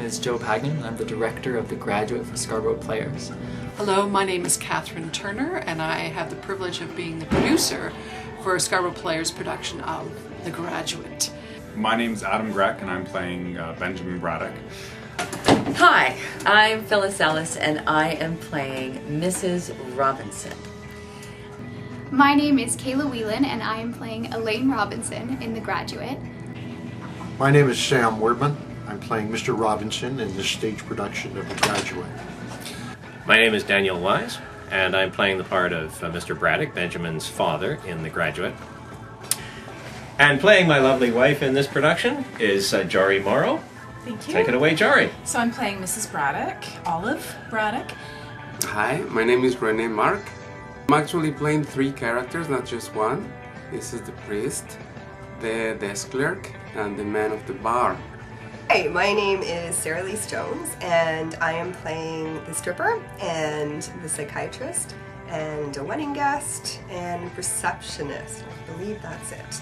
is Joe Pagnon, and I'm the director of The Graduate for Scarborough Players. Hello, my name is Katherine Turner, and I have the privilege of being the producer for Scarborough Players' production of The Graduate. My name's Adam Greck, and I'm playing Benjamin Braddock. Hi, I'm Phyllis Ellis, and I am playing Mrs. Robinson. My name is Kayla Whelan, and I am playing Elaine Robinson in The Graduate. My name is Sam Wordman. I'm playing Mr. Robinson in this stage production of The Graduate. My name is Daniel Wise, and I'm playing the part of Mr. Braddock, Benjamin's father, in The Graduate. And playing my lovely wife in this production is Jory Morrow. Thank you. Take it away, Jory. So I'm playing Mrs. Braddock, Olive Braddock. Hi, my name is Rene Mark. I'm actually playing 3 characters, not just one. This is the priest, the desk clerk, and the man of the bar. Hi, my name is Sarah Lee Jones, and I am playing the stripper and the psychiatrist and a wedding guest and receptionist. I believe that's it.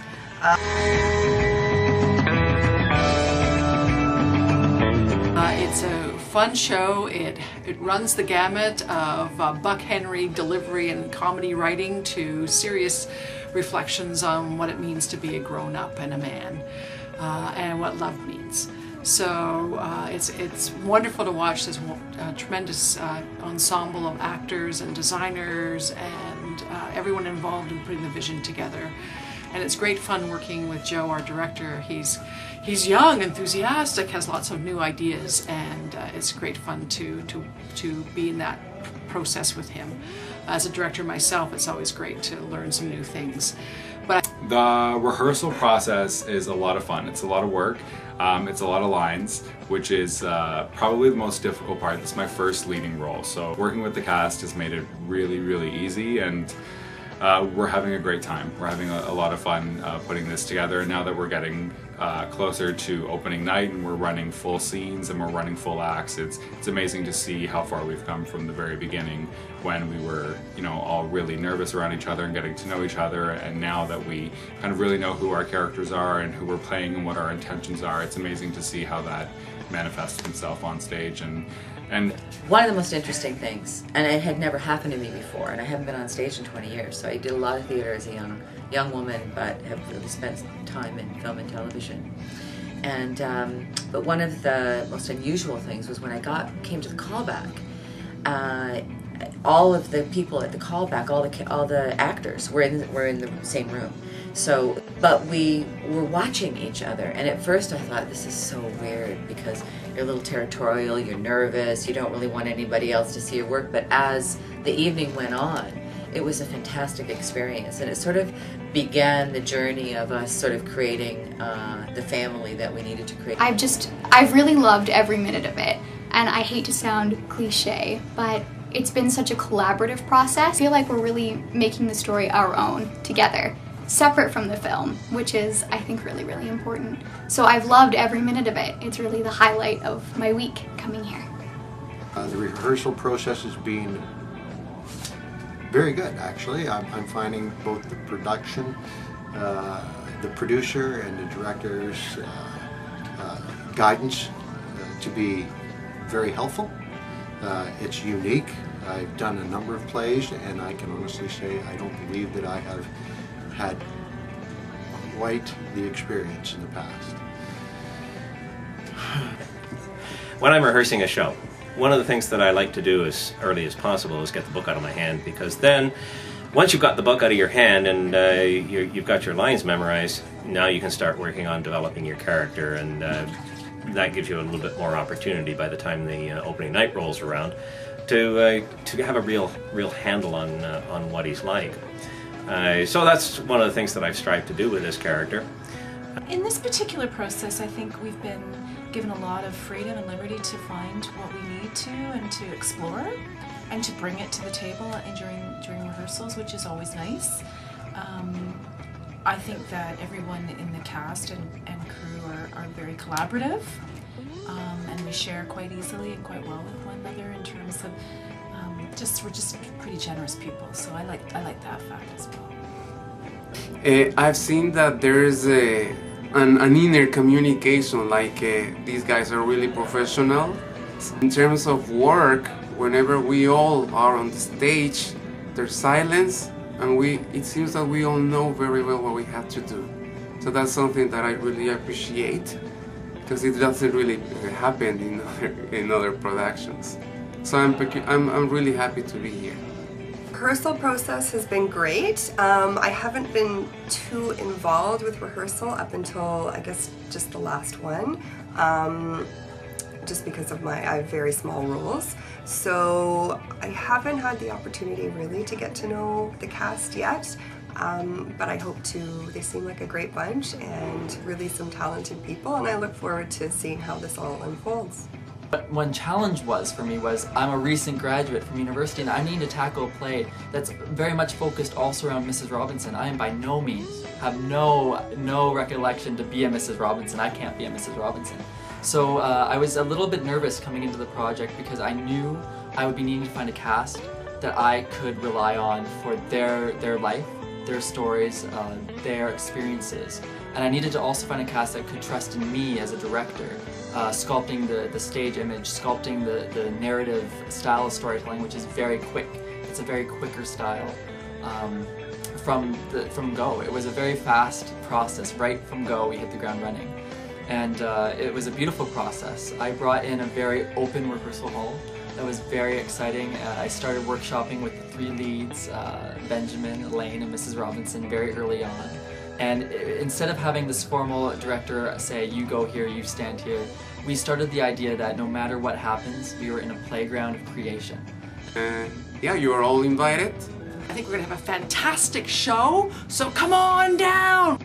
It's a fun show. It runs the gamut of Buck Henry delivery and comedy writing to serious reflections on what it means to be a grown-up and a man, and what love means. So it's wonderful to watch this tremendous ensemble of actors and designers and everyone involved in putting the vision together. And it's great fun working with Joe, our director. He's young, enthusiastic, has lots of new ideas, and it's great fun to be in that process with him. As a director myself, it's always great to learn some new things. But The rehearsal process is a lot of fun. It's a lot of work. It's a lot of lines, which is probably the most difficult part. This is my first leading role, so working with the cast has made it really, really easy, and we're having a great time. We're having a lot of fun putting this together, and now that we're getting closer to opening night and we're running full scenes and we're running full acts, it's amazing to see how far we've come from the very beginning when we were, all really nervous around each other and getting to know each other, and now that we kind of really know who our characters are and who we're playing and what our intentions are, it's amazing to see how that manifests itself on stage. And one of the most interesting things, and it had never happened to me before, and I haven't been on stage in 20 years, so I did a lot of theater as a young woman, but have really spent time in film and television. And but one of the most unusual things was when I came to the callback. All of the people at the callback, all the actors were in the same room. So, but we were watching each other, and at first I thought, this is so weird because you're a little territorial, you're nervous, you don't really want anybody else to see your work. But as the evening went on, it was a fantastic experience, and it sort of began the journey of us sort of creating the family that we needed to create. I've really loved every minute of it, and I hate to sound cliche, but it's been such a collaborative process. I feel like we're really making the story our own together, separate from the film, which is, I think, really, really important. So I've loved every minute of it. It's really the highlight of my week coming here. The rehearsal process has been very good, actually. I'm finding both the production, the producer and the director's guidance to be very helpful. It's unique. I've done a number of plays, and I can honestly say I don't believe that I have had quite the experience in the past. When I'm rehearsing a show, one of the things that I like to do as early as possible is get the book out of my hand, because then once you've got the book out of your hand and you've got your lines memorized, now you can start working on developing your character, and that gives you a little bit more opportunity by the time the opening night rolls around to have a real handle on what he's like. So that's one of the things that I've strived to do with this character. In this particular process, I think we've been given a lot of freedom and liberty to find what we need to and to explore and to bring it to the table during rehearsals, which is always nice. I think that everyone in the cast and crew are very collaborative, and we share quite easily and quite well with one another in terms of we're just pretty generous people. So I like that fact as well. I've seen that there is an inner communication, like these guys are really professional. In terms of work, whenever we all are on the stage, there's silence, and it seems that we all know very well what we have to do. So that's something that I really appreciate, because it doesn't really happen in other productions. So I'm really happy to be here. Rehearsal process has been great. I haven't been too involved with rehearsal up until, I guess, just the last one, just because of I have very small roles. So I haven't had the opportunity really to get to know the cast yet, but I hope to. They seem like a great bunch and really some talented people, and I look forward to seeing how this all unfolds. But one challenge for me was I'm a recent graduate from university and I need to tackle a play that's very much focused also around Mrs. Robinson. I am by no means, have no recollection to be a Mrs. Robinson. I can't be a Mrs. Robinson. So I was a little bit nervous coming into the project because I knew I would be needing to find a cast that I could rely on for their life, their stories, their experiences. And I needed to also find a cast that could trust in me as a director. Sculpting the stage image, sculpting the narrative style of storytelling, which is very quick. It's a very quicker style from go. It was a very fast process. Right from go, we hit the ground running. And it was a beautiful process. I brought in a very open rehearsal hall. That was very exciting. I started workshopping with the three leads, Benjamin, Elaine, and Mrs. Robinson, very early on. And instead of having this formal director say, you go here, you stand here, we started the idea that no matter what happens, we were in a playground of creation. Yeah, you are all invited. I think we're going to have a fantastic show, so come on down!